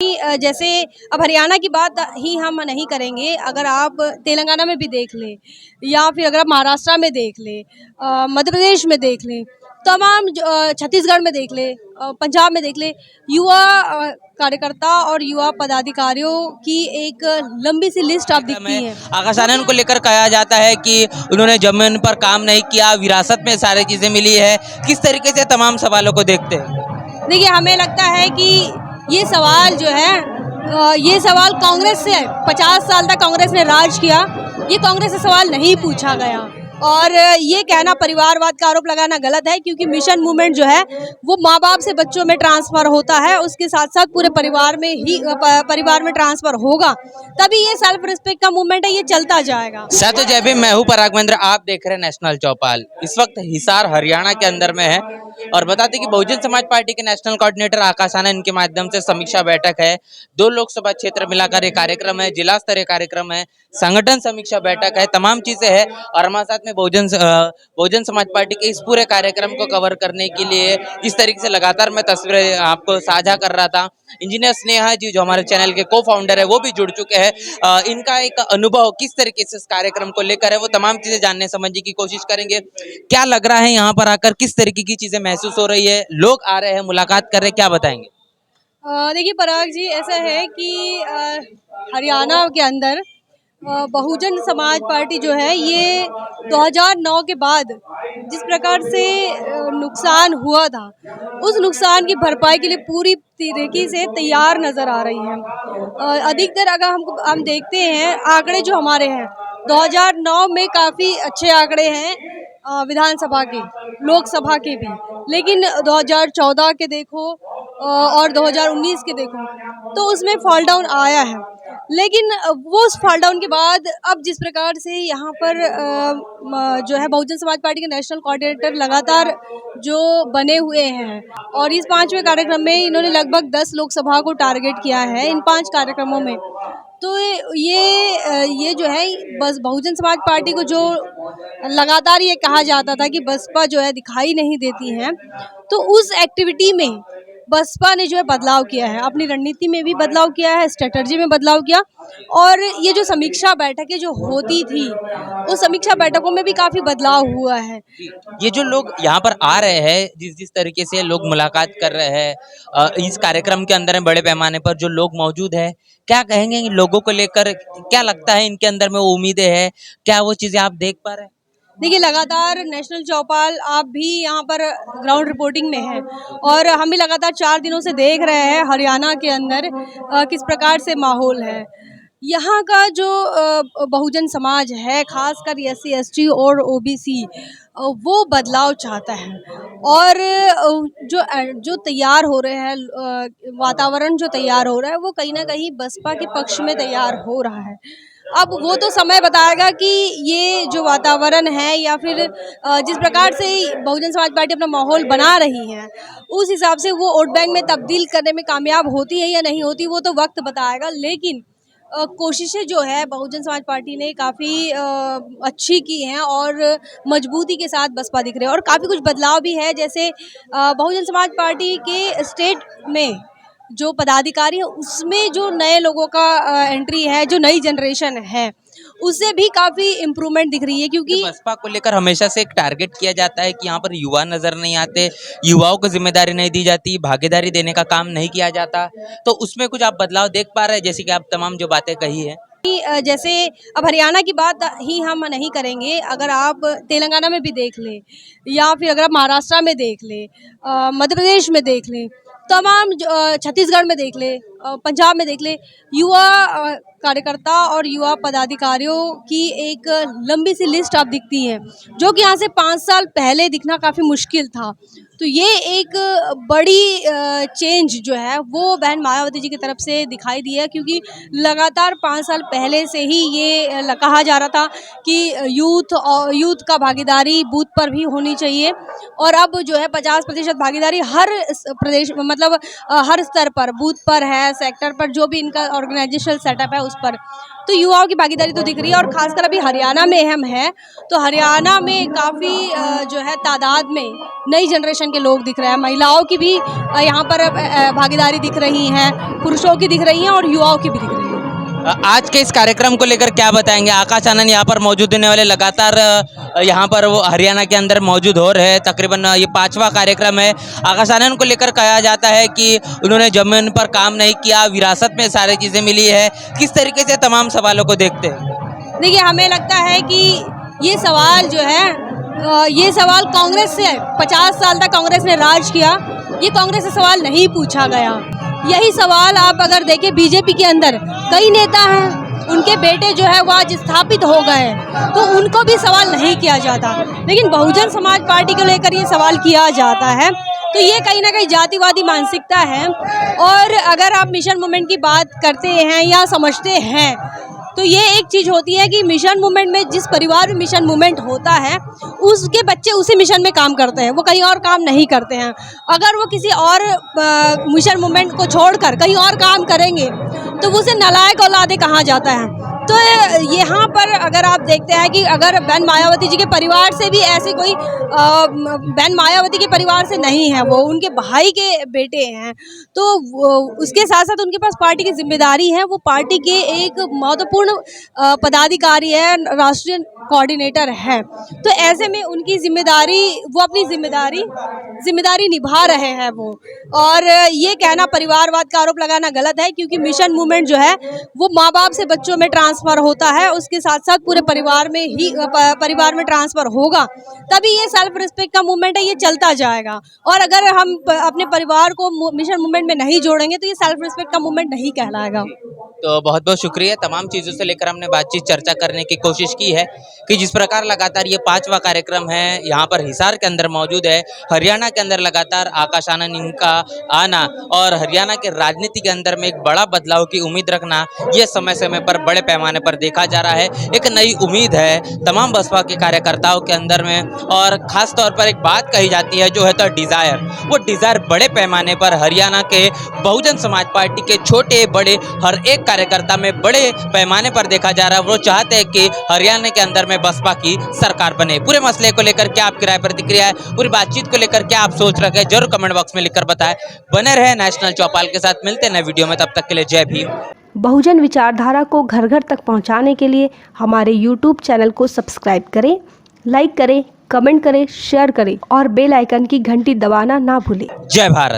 जैसे अब हरियाणा की बात ही हम नहीं करेंगे, अगर आप तेलंगाना में भी देख लें या फिर अगर आप महाराष्ट्र में देख लें, मध्य प्रदेश में देख लें, छत्तीसगढ़ में देख लें, पंजाब में देख लें, युवा कार्यकर्ता और युवा पदाधिकारियों की एक लंबी सी लिस्ट आप कार्यक्रम है। दिखती है। आकाश आनंद को लेकर कहा जाता है कि उन्होंने जमीन पर काम नहीं किया, विरासत में सारी चीजें मिली है। किस तरीके से तमाम सवालों को देखते हैं? देखिए, हमें लगता है कि ये सवाल जो है ये सवाल कांग्रेस से 50 साल तक कांग्रेस ने राज किया, ये कांग्रेस से सवाल नहीं पूछा गया। और ये कहना, परिवारवाद का आरोप लगाना गलत है, क्योंकि मिशन मूवमेंट जो है वो माँ बाप से बच्चों में ट्रांसफर होता है, उसके साथ साथ पूरे परिवार में ही परिवार में ट्रांसफर होगा, तभी ये सेल्फ रिस्पेक्ट का मूवमेंट है, ये चलता जाएगा। साथ जय भीम, मैं हूं पराग महेंद्र। आप देख रहे हैं नेशनल चौपाल। इस वक्त हिसार हरियाणा के अंदर में है और बताते कि बहुजन समाज पार्टी के नेशनल कोऑर्डिनेटर आकाश आनंद के माध्यम से समीक्षा बैठक है। 2 लोकसभा क्षेत्र मिलाकर एक कार्यक्रम है, जिला स्तरीय कार्यक्रम है, संगठन समीक्षा बैठक है, तमाम चीजें हैं। और हमारे साथ में बहुजन समाज पार्टी के इस पूरे कार्यक्रम को कवर करने के लिए जिस तरीके से लगातार मैं तस्वीरें आपको साझा कर रहा था, इंजीनियर स्नेहा जी जो हमारे चैनल के को फाउंडर है वो भी जुड़ चुके हैं। इनका एक अनुभव किस तरीके से इस कार्यक्रम को लेकर है वो तमाम चीजें जानने समझने की कोशिश करेंगे। क्या लग रहा है यहाँ पर आकर, किस तरीके की चीजें महसूस हो रही है, लोग आ रहे हैं, मुलाकात कर रहे हैं, क्या बताएंगे? देखिए पराग जी, ऐसा है कि हरियाणा के अंदर बहुजन समाज पार्टी जो है ये 2009 के बाद जिस प्रकार से नुकसान हुआ था, उस नुकसान की भरपाई के लिए पूरी तरीके से तैयार नज़र आ रही है। अधिकतर अगर हम देखते हैं आंकड़े जो हमारे हैं, 2009 में काफ़ी अच्छे आंकड़े हैं विधानसभा के, लोकसभा के भी, लेकिन 2014 के देखो और 2019 के देखो तो उसमें फॉल डाउन आया है। लेकिन वो उस फॉल डाउन के बाद अब जिस प्रकार से यहाँ पर जो है बहुजन समाज पार्टी के नेशनल कोऑर्डिनेटर लगातार जो बने हुए हैं, और इस 5वें कार्यक्रम में इन्होंने लगभग 10 लोकसभा को टारगेट किया है इन 5 कार्यक्रमों में। तो ये जो है बस बहुजन समाज पार्टी को जो लगातार ये कहा जाता था कि बसपा जो है दिखाई नहीं देती है, तो उस एक्टिविटी में बसपा ने जो है बदलाव किया है, अपनी रणनीति में भी बदलाव किया है, स्ट्रेटजी में बदलाव किया। और ये जो समीक्षा बैठकें जो होती थी, उस समीक्षा बैठकों में भी काफ़ी बदलाव हुआ है। ये जो लोग यहाँ पर आ रहे हैं, जिस जिस तरीके से लोग मुलाकात कर रहे हैं, इस कार्यक्रम के अंदर में बड़े पैमाने पर जो लोग मौजूद है, क्या कहेंगे इन लोगों को लेकर? क्या लगता है इनके अंदर में वो उम्मीदें हैं? क्या वो चीजें आप देख पा रहे हैं? देखिए, लगातार नेशनल चौपाल आप भी यहाँ पर ग्राउंड रिपोर्टिंग में है, और हम भी लगातार 4 दिनों से देख रहे हैं हरियाणा के अंदर किस प्रकार से माहौल है। यहाँ का जो बहुजन समाज है, खासकर एससी एसटी और ओबीसी, वो बदलाव चाहता है। और जो तैयार हो रहे हैं, वातावरण जो तैयार हो रहा है वो कहीं ना कहीं बसपा के पक्ष में तैयार हो रहा है। अब वो तो समय बताएगा कि ये जो वातावरण है या फिर जिस प्रकार से बहुजन समाज पार्टी अपना माहौल बना रही है, उस हिसाब से वो वोट बैंक में तब्दील करने में कामयाब होती है या नहीं होती, वो तो वक्त बताएगा। लेकिन कोशिशें जो है बहुजन समाज पार्टी ने काफ़ी अच्छी की हैं और मजबूती के साथ बसपा दिख रहे हैं, और काफ़ी कुछ बदलाव भी है। जैसे बहुजन समाज पार्टी के स्टेट में जो पदाधिकारी है, उसमें जो नए लोगों का एंट्री है, जो नई जनरेशन है, उससे भी काफ़ी इम्प्रूवमेंट दिख रही है। क्योंकि बसपा को लेकर हमेशा से एक टारगेट किया जाता है कि यहाँ पर युवा नजर नहीं आते, युवाओं को जिम्मेदारी नहीं दी जाती, भागीदारी देने का काम नहीं किया जाता, तो उसमें कुछ आप बदलाव देख पा रहे हैं, जैसे कि आप तमाम जो बातें कही है? जैसे अब हरियाणा की बात ही हम नहीं करेंगे, अगर आप तेलंगाना में भी देख लें या फिर अगर आप महाराष्ट्र में देख लें, मध्य प्रदेश में देख लें, छत्तीसगढ़ में देख लें, पंजाब में देख लें, युवा कार्यकर्ता और युवा पदाधिकारियों की एक लंबी सी लिस्ट आप दिखती है, जो कि यहाँ से 5 साल पहले दिखना काफ़ी मुश्किल था। तो ये एक बड़ी चेंज जो है वो बहन मायावती जी की तरफ से दिखाई दी है, क्योंकि लगातार 5 साल पहले से ही ये कहा जा रहा था कि यूथ का भागीदारी बूथ पर भी होनी चाहिए, और अब जो है 50% भागीदारी हर प्रदेश मतलब हर स्तर पर, बूथ पर है, है, सेक्टर पर जो भी इनका ऑर्गेनाइजेशनल सेटअप है उस पर, तो युवाओं की भागीदारी तो दिख रही है। और खासकर अभी हरियाणा में हम हैं तो हरियाणा में काफ़ी जो है तादाद में नई जनरेशन के लोग दिख रहे हैं। महिलाओं की भी यहाँ पर भागीदारी दिख रही हैं, पुरुषों की दिख रही हैं और युवाओं की भी दिख रही है। आज के इस कार्यक्रम को लेकर क्या बताएंगे? आकाश आनंद यहाँ पर मौजूद होने वाले, लगातार यहाँ पर वो हरियाणा के अंदर मौजूद हो रहे हैं। तकरीबन ये 5वां कार्यक्रम है। आकाश आनंद को लेकर कहा जाता है कि उन्होंने जमीन पर काम नहीं किया, विरासत में सारी चीज़ें मिली है। किस तरीके से तमाम सवालों को देखते हैं? देखिए, हमें लगता है कि ये सवाल जो है ये सवाल कांग्रेस से 50 साल तक कांग्रेस ने राज किया, ये कांग्रेस से सवाल नहीं पूछा गया। यही सवाल आप अगर देखें बीजेपी के अंदर कई नेता हैं, उनके बेटे जो है वो आज स्थापित हो गए तो उनको भी सवाल नहीं किया जाता, लेकिन बहुजन समाज पार्टी को लेकर ये सवाल किया जाता है। तो ये कहीं ना कहीं जातिवादी मानसिकता है। और अगर आप मिशन मूवमेंट की बात करते हैं या समझते हैं तो ये एक चीज़ होती है कि मिशन मूवमेंट में जिस परिवार में मिशन मूवमेंट होता है उसके बच्चे उसी मिशन में काम करते हैं, वो कहीं और काम नहीं करते हैं। अगर वो किसी और मिशन मूवमेंट को छोड़कर कहीं और काम करेंगे तो उसे नालायक औलादे कहा जाता है। तो यहाँ पर अगर आप देखते हैं कि अगर बहन मायावती जी के परिवार से भी ऐसे कोई बहन मायावती के परिवार से नहीं है, वो उनके भाई के बेटे हैं, तो उसके साथ साथ उनके पास पार्टी की जिम्मेदारी है। वो पार्टी के एक महत्वपूर्ण पदाधिकारी है, राष्ट्रीय कोऑर्डिनेटर है। तो ऐसे में उनकी जिम्मेदारी, वो अपनी जिम्मेदारी निभा रहे हैं वो। और ये कहना, परिवारवाद का आरोप लगाना गलत है, क्योंकि मिशन मूवमेंट जो है वो माँ बाप से बच्चों में ट्रांसफ़र होता है, उसके साथ साथ पूरे परिवार में ट्रांसफ़र होगा, तभी ये सेल्फ रिस्पेक्ट का मूवमेंट है, ये चलता जाएगा। और अगर हम अपने परिवार को मिशन मूवमेंट में नहीं जोड़ेंगे तो ये सेल्फ रिस्पेक्ट का मूवमेंट नहीं कहलाएगा। तो बहुत बहुत शुक्रिया। तमाम चीज़ों से लेकर हमने बातचीत चर्चा करने की कोशिश की है कि जिस प्रकार लगातार ये 5वां कार्यक्रम है यहाँ पर हिसार के अंदर मौजूद है, हरियाणा के अंदर लगातार आकाश आनंद इनका आना और हरियाणा के राजनीति के अंदर में एक बड़ा बदलाव की उम्मीद रखना, ये समय समय पर बड़े पैमाने पर देखा जा रहा है। एक नई उम्मीद है तमाम बसपा के कार्यकर्ताओं के अंदर में। और ख़ास तौर पर एक बात कही जाती है जो है तो डिज़ायर, वो डिज़ायर बड़े पैमाने पर हरियाणा के बहुजन समाज पार्टी के छोटे बड़े हर एक कार्यकर्ता में बड़े पैमाने पर देखा जा रहा है। वो चाहते हैं कि हरियाणा के अंदर में बसपा की सरकार बने। पूरे मसले को लेकर क्या आपकी राय प्रतिक्रिया है, पूरी बातचीत को लेकर क्या आप सोच रखे हैं, जरूर कमेंट बॉक्स में लिखकर बताएं। बने रहे नेशनल चौपाल के साथ, मिलते हैं नए वीडियो में, तब तक के लिए जय भीम। बहुजन विचारधारा को घर घर तक पहुंचाने के लिए हमारे YouTube चैनल को सब्सक्राइब करें, लाइक करें, कमेंट करें, शेयर करें और बेल आइकन की घंटी दबाना ना भूलें। जय भारत।